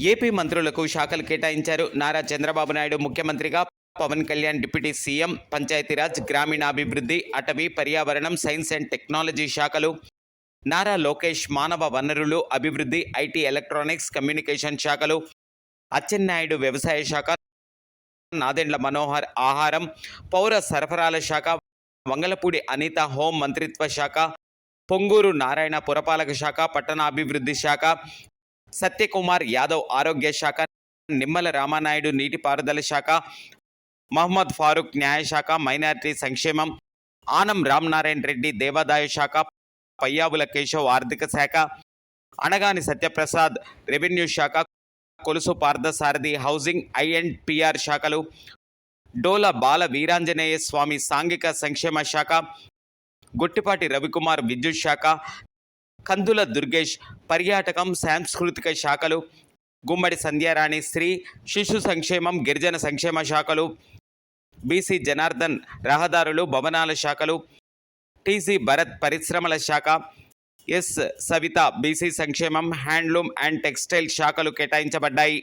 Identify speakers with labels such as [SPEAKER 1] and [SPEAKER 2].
[SPEAKER 1] AP మంత్రులకు శాఖలు కేటాయించారు. నారా చంద్రబాబు నాయుడు ముఖ్యమంత్రిగా, పవన్ కళ్యాణ్ డిప్యూటీ సీఎం, పంచాయతీరాజ్, గ్రామీణాభివృద్ధి, అటవీ, పర్యావరణం, సైన్స్ అండ్ టెక్నాలజీ శాఖలు, నారా లోకేష్ మానవ వనరులు అభివృద్ధి, ఐటీ, ఎలక్ట్రానిక్స్, కమ్యూనికేషన్ శాఖలు, అచ్చెన్నాయుడు వ్యవసాయ శాఖ, నాదెండ్ల మనోహర్ ఆహారం, పౌర సరఫరాల శాఖ, వంగలపూడి అనిత హోం మంత్రిత్వ శాఖ, పొంగూరు నారాయణ పురపాలక శాఖ, పట్టణాభివృద్ధి శాఖ, సత్యకుమార్ యాదవ్ ఆరోగ్య శాఖ, నిమ్మల రామానాయుడు నీటిపారుదల శాఖ, మహమ్మద్ ఫారూక్ న్యాయశాఖ, మైనారిటీ సంక్షేమం, ఆనం రామనారాయణ రెడ్డి దేవాదాయ శాఖ, పయ్యావుల కేశవ్ ఆర్థిక శాఖ, అనగాని సత్యప్రసాద్ రెవెన్యూ శాఖ, Kolusu Parthasarathy housing and PR శాఖలు, డోల బాల వీరాంజనేయ స్వామి సాంఘిక సంక్షేమ శాఖ, గుట్టిపాటి రవికుమార్ విద్యుత్ శాఖ, కందుల దుర్గేష్ పర్యాటకం సాంస్కృతిక శాఖలు, గుమ్మడి సంధ్యారాణి స్త్రీ శిశు సంక్షేమం గిరిజన సంక్షేమ శాఖలు, బీసీ జనార్దన్ రహదారులు భవనాల శాఖలు, టీసీ భరత్ పరిశ్రమల శాఖ, ఎస్ సవిత బీసీ సంక్షేమం హ్యాండ్లూమ్ అండ్ టెక్స్టైల్ శాఖలు కేటాయించబడ్డాయి.